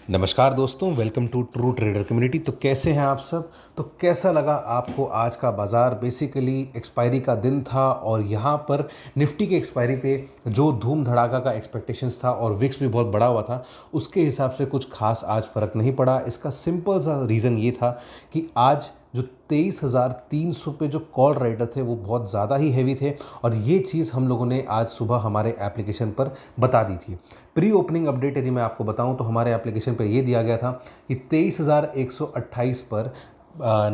नमस्कार दोस्तों, welcome to True Trader community. तो कैसे हैं आप सब? तो कैसा लगा आपको आज का बाज़ार? बेसिकली एक्सपायरी का दिन था और यहाँ पर निफ्टी के एक्सपायरी पे जो धूम धड़ाका का एक्सपेक्टेशंस था और विक्स भी बहुत बड़ा हुआ था, उसके हिसाब से कुछ खास आज फ़र्क नहीं पड़ा। इसका सिंपल सा रीज़न ये था कि आज जो 23,300 पे जो कॉल राइटर थे वो बहुत ज़्यादा ही हैवी थे और ये चीज़ हम लोगों ने आज सुबह हमारे एप्लीकेशन पर बता दी थी। प्री ओपनिंग अपडेट यदि मैं आपको बताऊं तो हमारे एप्लीकेशन पर ये दिया गया था कि 23,128 पर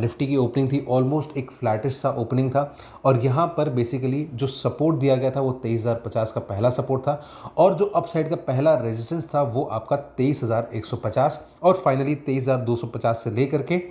निफ्टी की ओपनिंग थी। ऑलमोस्ट एक फ्लैटिश सा ओपनिंग था और यहाँ पर बेसिकली जो सपोर्ट दिया गया था वो 23,050 का पहला सपोर्ट था और जो अपसाइड का पहला रेजिस्टेंस था वो आपका 23,150 और फाइनली 23,250 से लेकर के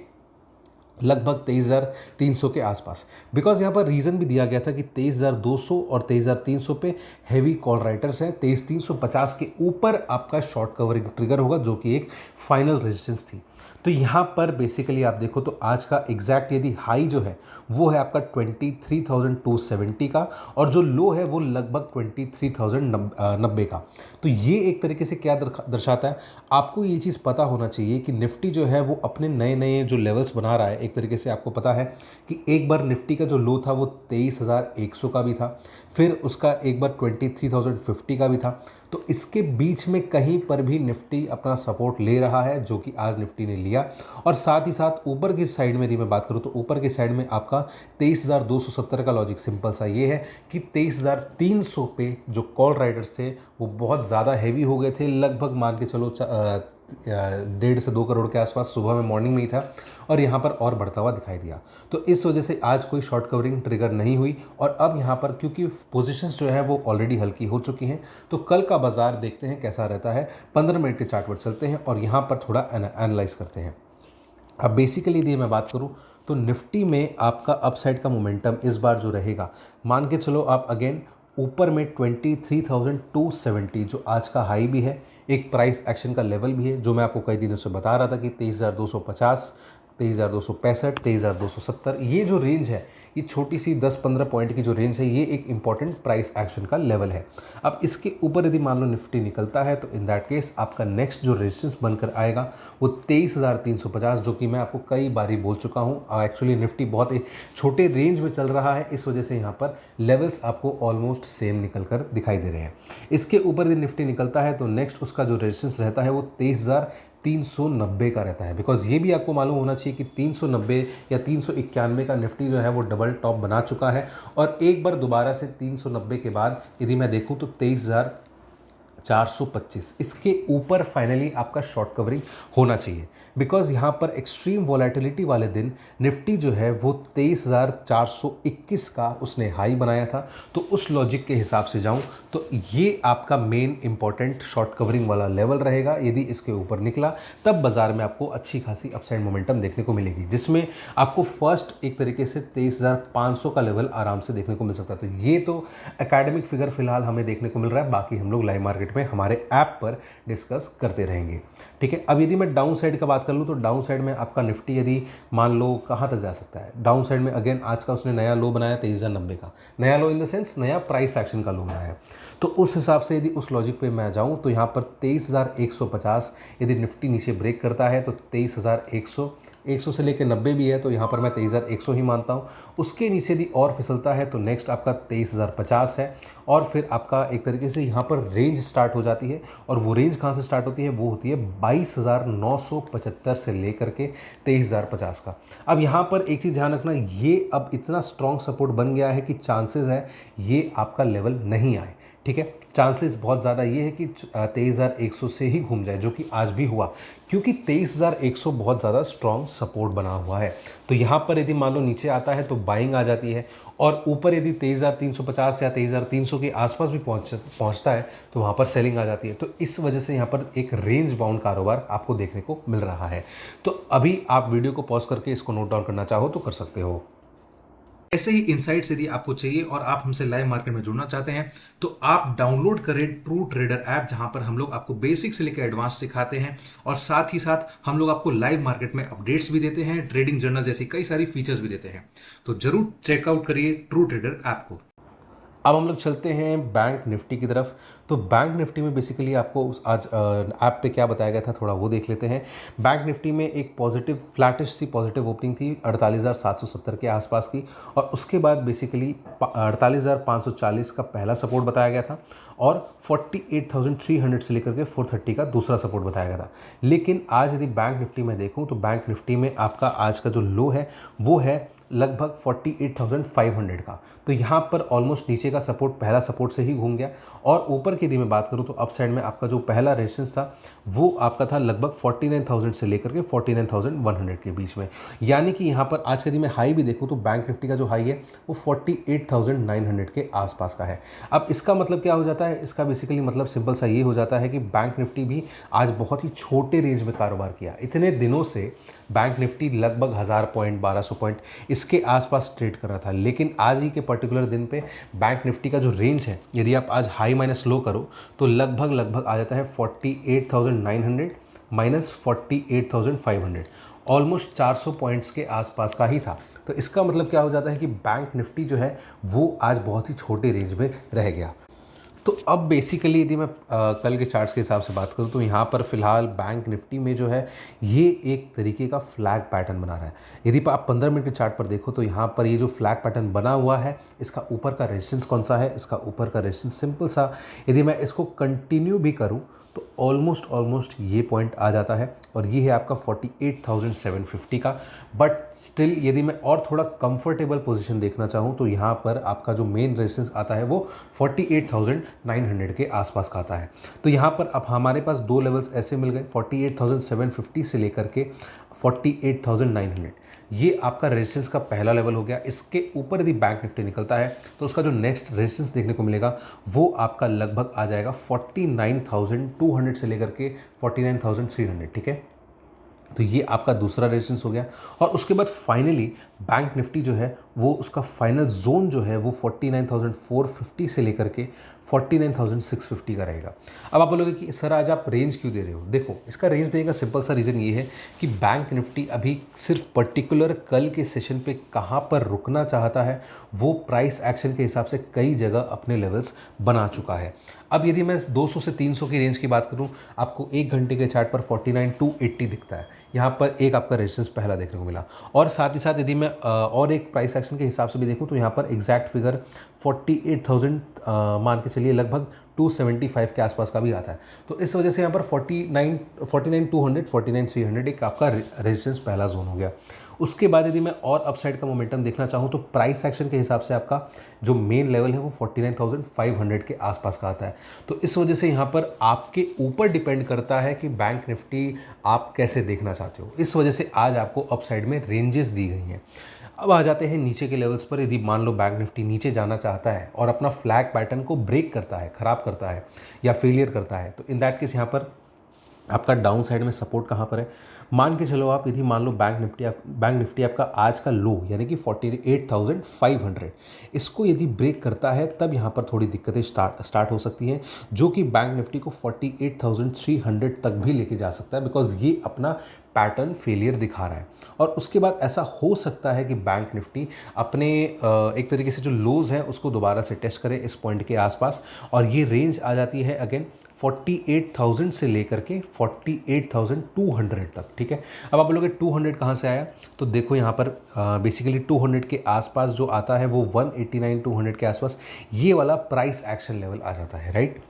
लगभग 23,300 के आसपास। बिकॉज यहाँ पर रीज़न भी दिया गया था कि 23,200 और 23,300 पे हैवी कॉल राइटर्स हैं। 23,350 के ऊपर आपका शॉर्ट कवरिंग ट्रिगर होगा जो कि एक फाइनल रेजिस्टेंस थी। तो यहाँ पर बेसिकली आप देखो तो आज का एग्जैक्ट यदि हाई जो है वो है आपका 23,270 का और जो लो है वो लगभग 23,090 का। तो ये एक तरीके से क्या दर्शाता है, आपको ये चीज़ पता होना चाहिए कि निफ्टी जो है वो अपने नए नए जो लेवल्स बना रहा है। एक तरीके से आपको पता है कि एक बार निफ्टी का जो लो था वो 23,100 का भी था, फिर उसका एक बार 23,050 का भी था। तो इसके बीच में कहीं पर भी निफ्टी अपना सपोर्ट ले रहा है जो कि आज निफ्टी ने लिया। और साथ ही साथ ऊपर की साइड में यदि मैं बात करूं तो ऊपर की साइड में आपका 23,270 का लॉजिक सिंपल सा ये है कि 23,300 पे जो कॉल राइडर्स थे वो बहुत ज़्यादा हैवी हो गए थे। लगभग मान के चलो 1.5 से 2 करोड़ के आसपास सुबह में मॉर्निंग में ही था और यहाँ पर और बढ़ता हुआ दिखाई दिया। तो इस वजह से आज कोई शॉर्ट कवरिंग ट्रिगर नहीं हुई और अब यहाँ पर क्योंकि पोजीशंस जो है वो ऑलरेडी हल्की हो चुकी हैं तो कल का बाजार देखते हैं कैसा रहता है। 15 मिनट के चार्ट पर चलते हैं और यहाँ पर थोड़ा एनालाइज करते हैं। अब बेसिकली यदि मैं बात करूं तो निफ्टी में आपका अपसाइड का मोमेंटम इस बार जो रहेगा, मान के चलो आप अगेन ऊपर में 23,270 जो आज का हाई भी है, एक प्राइस एक्शन का लेवल भी है जो मैं आपको कई दिनों से बता रहा था कि 23,250, 23,265, 23,270 ये जो रेंज है, ये छोटी सी 10-15 पॉइंट की जो रेंज है, ये एक इंपॉर्टेंट प्राइस एक्शन का लेवल है। अब इसके ऊपर यदि मान लो निफ्टी निकलता है तो इन दैट केस आपका नेक्स्ट जो रेजिस्टेंस बनकर आएगा वो 23,350 जो कि मैं आपको कई बारी बोल चुका हूँ। एक्चुअली निफ्टी बहुत एक छोटे रेंज में चल रहा है, इस वजह से यहाँ पर लेवल्स आपको ऑलमोस्ट सेम निकल कर दिखाई दे रहे हैं। इसके ऊपर यदि निफ्टी निकलता है तो नेक्स्ट उसका जो रेजिस्टेंस रहता है वो 23,390 का रहता है। बिकॉज ये भी आपको मालूम होना चाहिए कि 390 या 391 का निफ्टी जो है वो डबल टॉप बना चुका है और एक बार दोबारा से 390 के बाद यदि मैं देखूं तो 23,425 इसके ऊपर फाइनली आपका शॉर्ट कवरिंग होना चाहिए। बिकॉज यहाँ पर एक्सट्रीम वॉलेटिलिटी वाले दिन निफ्टी जो है वो 23,421 का उसने हाई बनाया था। तो उस लॉजिक के हिसाब से जाऊँ तो ये आपका मेन इंपॉर्टेंट शॉर्ट कवरिंग वाला लेवल रहेगा। यदि इसके ऊपर निकला तब बाजार में आपको अच्छी खासी अपसाइड मोमेंटम देखने को मिलेगी, जिसमें आपको फर्स्ट एक तरीके से 23,500 का लेवल आराम से देखने को मिल सकता है। तो ये तो एकेडमिक फिगर फिलहाल हमें देखने को मिल रहा है, बाकी हम लोग लाइव मार्केट में हमारे ऐप पर डिस्कस करते रहेंगे। ठीक है, अब यदि मैं डाउन साइड का बात कर लूँ तो डाउन साइड में आपका निफ्टी यदि मान लो कहाँ तक जा सकता है, डाउन साइड में अगेन आज का उसने नया लो बनाया 23,090 का, नया लो इन द सेंस नया प्राइस एक्शन का लो बनाया। तो उस हिसाब से यदि उस लॉजिक पे मैं जाऊँ तो यहाँ पर 23,150 यदि निफ्टी नीचे ब्रेक करता है तो 23,100, 100 से लेकर 90 भी है तो यहाँ पर मैं 23,100 ही मानता हूँ। उसके नीचे यदि और फिसलता है तो नेक्स्ट आपका 23,050 है और फिर आपका एक तरीके से यहाँ पर रेंज स्टार्ट हो जाती है। और वो रेंज कहाँ से स्टार्ट होती है, वो होती है 22,975 से लेकर के 23,050 का। अब यहाँ पर एक चीज़ ध्यान रखना, ये अब इतना स्ट्रॉन्ग सपोर्ट बन गया है कि चांसेस है ये आपका लेवल नहीं आए। ठीक है, चांसेस बहुत ज़्यादा ये है कि 23,100 से ही घूम जाए, जो कि आज भी हुआ क्योंकि 23,100 बहुत ज़्यादा स्ट्रॉन्ग सपोर्ट बना हुआ है। तो यहाँ पर यदि मान लो नीचे आता है तो बाइंग आ जाती है और ऊपर यदि 23,350 या 23,300 के आसपास भी पहुँचता है तो वहाँ पर सेलिंग आ जाती है। तो इस वजह से यहाँ पर एक रेंज बाउंड कारोबार आपको देखने को मिल रहा है। तो अभी आप वीडियो को पॉज करके इसको नोट डाउन करना चाहो तो कर सकते हो। ऐसे ही इनसाइट्स यदि आपको चाहिए और आप हमसे लाइव मार्केट में जुड़ना चाहते हैं तो आप डाउनलोड करें ट्रू ट्रेडर ऐप, जहां पर हम लोग आपको बेसिक से लेकर एडवांस सिखाते हैं और साथ ही साथ हम लोग आपको लाइव मार्केट में अपडेट्स भी देते हैं, ट्रेडिंग जर्नल जैसी कई सारी फीचर्स भी देते हैं। तो जरूर चेकआउट करिए ट्रू ट्रेडर ऐप को। अब हम लोग चलते हैं बैंक निफ्टी की तरफ। तो बैंक निफ्टी में बेसिकली आपको आज ऐप पे क्या बताया गया था थोड़ा वो देख लेते हैं। बैंक निफ्टी में एक पॉजिटिव फ्लैटिश सी पॉजिटिव ओपनिंग थी 48,770 के आसपास की, और उसके बाद बेसिकली 48,540 का पहला सपोर्ट बताया गया था और 48,300 से लेकर के 430 का दूसरा सपोर्ट बताया गया था। लेकिन आज यदि बैंक निफ्टी में देखूं तो बैंक निफ्टी में आपका आज का जो लो है वो है लगभग 48,500 का। तो यहाँ पर ऑलमोस्ट नीचे का सपोर्ट पहला सपोर्ट से ही घूम गया, और ऊपर की यदि मैं बात करूँ तो अप साइड में आपका जो पहला रेजिस्टेंस था वो आपका था लगभग 49,000 से लेकर के 49,100 के बीच में। यानी कि यहाँ पर आज यदि मैं हाई भी देखूँ तो बैंक निफ्टी का जो हाई है वो 48,900 के आसपास का है। अब इसका मतलब क्या हो जाता है, इसका बेसिकली मतलब सिंपल सा ये हो जाता है कि बैंक निफ्टी भी आज बहुत ही छोटे रेंज में कारोबार किया। इतने दिनों से बैंक निफ्टी लगभग 1000 पॉइंट 1200 पॉइंट इसके आसपास ट्रेड कर रहा था, लेकिन आज ही के पर्टिकुलर दिन पे बैंक निफ्टी का जो रेंज है यदि आप आज हाई माइनस लो करो तो लगभग आ जाता है 48,900 माइनस 48,500, ऑलमोस्ट 400 पॉइंट्स के आसपास का ही था। तो इसका मतलब क्या हो जाता है कि बैंक निफ्टी जो है वो आज बहुत ही छोटे रेंज में रह गया। तो अब बेसिकली यदि मैं कल के चार्ट्स के हिसाब से बात करूँ तो यहाँ पर फिलहाल बैंक निफ्टी में जो है ये एक तरीके का फ्लैग पैटर्न बना रहा है। यदि आप 15 मिनट के चार्ट पर देखो तो यहाँ पर ये जो फ्लैग पैटर्न बना हुआ है इसका ऊपर का रेजिस्टेंस कौन सा है, इसका ऊपर का रेजिस्टेंस सिंपल सा यदि मैं इसको कंटिन्यू भी करूँ तो ऑलमोस्ट ये पॉइंट आ जाता है, और ये है आपका 48,750 का। बट स्टिल यदि मैं और थोड़ा कंफर्टेबल पोजीशन देखना चाहूँ तो यहाँ पर आपका जो मेन रेजिस्टेंस आता है वो 48,900 के आसपास का आता है। तो यहाँ पर अब हमारे पास दो लेवल्स ऐसे मिल गए 48,750 से लेकर के 48,900, ये आपका रेजिस्टेंस का पहला लेवल हो गया। इसके ऊपर यदि बैंक निफ्टी निकलता है तो उसका जो नेक्स्ट रेजिस्टेंस देखने को मिलेगा वो आपका लगभग आ जाएगा 49,200 से लेकर के 49,300, ठीक है। तो ये आपका दूसरा रेजिस्टेंस हो गया, और उसके बाद फाइनली बैंक निफ्टी जो है वो उसका फाइनल जोन जो है वो 49,450 से लेकर के 49,650 का रहेगा। अब आप बोलोगे कि सर आज आप रेंज क्यों दे रहे हो, देखो इसका रेंज देने का सिंपल सा रीज़न ये है कि बैंक निफ्टी अभी सिर्फ पर्टिकुलर कल के सेशन पे कहाँ पर रुकना चाहता है वो प्राइस एक्शन के हिसाब से कई जगह अपने लेवल्स बना चुका है। अब यदि मैं 200 से 300 की रेंज की बात करूं, आपको एक घंटे के चार्ट पर 49,280 दिखता है। यहाँ पर एक आपका रेजिस्टेंस पहला देखने को मिला, और साथ ही साथ यदि मैं और एक प्राइस एक्शन के हिसाब से भी देखूं तो यहाँ पर एग्जैक्ट फिगर 48,000 मान के चलिए लगभग 275 के आसपास का भी आता है। तो इस वजह से यहाँ पर 49,200 49,300 एक आपका रेजिस्टेंस पहला जोन हो गया। उसके बाद यदि मैं और अपसाइड का मोमेंटम देखना चाहूँ तो प्राइस एक्शन के हिसाब से आपका जो मेन लेवल है वो 49,500 के आसपास का आता है। तो इस वजह से यहाँ पर आपके ऊपर डिपेंड करता है कि बैंक निफ्टी आप कैसे देखना चाहते हो। इस वजह से आज आपको अपसाइड में रेंजेस दी गई हैं। अब आ जाते हैं नीचे के लेवल्स पर। यदि मान लो बैंक निफ्टी नीचे जाना चाहता है और अपना फ्लैग पैटर्न को ब्रेक करता है, ख़राब करता है या फेलियर करता है, तो इन दैट केस यहाँ पर आपका डाउन साइड में सपोर्ट कहाँ पर है, मान के चलो आप यदि मान लो बैंक निफ्टी आपका आज का लो यानी कि 48,500 इसको यदि ब्रेक करता है तब यहाँ पर थोड़ी दिक्कतें स्टार्ट हो सकती हैं, जो कि बैंक निफ्टी को 48,300 तक भी लेके जा सकता है, बिकॉज ये अपना पैटर्न फेलियर दिखा रहा है। और उसके बाद ऐसा हो सकता है कि बैंक निफ्टी अपने एक तरीके से जो लोज हैं उसको दोबारा से टेस्ट करे इस पॉइंट के आसपास, और ये रेंज आ जाती है अगेन 48,000 से लेकर के 48,200 तक, ठीक है। अब आप बोलोगे 200 कहाँ से आया, तो देखो यहाँ पर बेसिकली 200 के आसपास जो आता है वो 189-200 के आसपास ये वाला प्राइस एक्शन लेवल आ जाता है, राइट।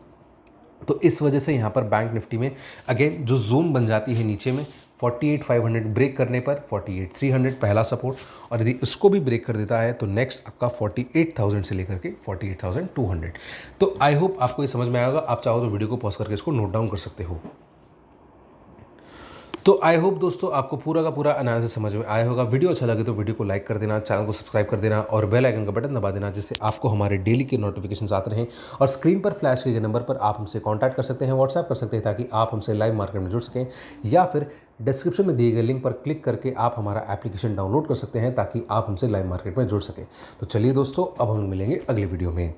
तो इस वजह से यहाँ पर बैंक निफ्टी में अगेन जो जोन बन जाती है नीचे में 48,500 ब्रेक करने पर 48,300 पहला सपोर्ट, और यदि इसको भी ब्रेक कर देता है तो नेक्स्ट आपका 48,000 से लेकर के 48,200। तो आई होप आपको ये समझ में आएगा। आप चाहो तो वीडियो को पॉज करके इसको नोट डाउन कर सकते हो। तो आई होप दोस्तों आपको पूरा का पूरा एनालिसिस समझ में आया होगा। वीडियो अच्छा लगे तो वीडियो को लाइक कर देना, चैनल को सब्सक्राइब कर देना और बेल आइकन का बटन दबा देना, जिससे आपको हमारे डेली के नोटिफिकेशंस आते रहें। और स्क्रीन पर फ्लैश किए गए नंबर पर आप हमसे कांटेक्ट कर सकते हैं, व्हाट्सएप कर सकते हैं, ताकि आप हमसे लाइव मार्केट में जुड़ सकें, या फिर डिस्क्रिप्शन में दिए गए लिंक पर क्लिक करके आप हमारा एप्लीकेशन डाउनलोड कर सकते हैं ताकि आप हमसे लाइव मार्केट में जुड़ सकें। तो चलिए दोस्तों, अब हम मिलेंगे अगली वीडियो में।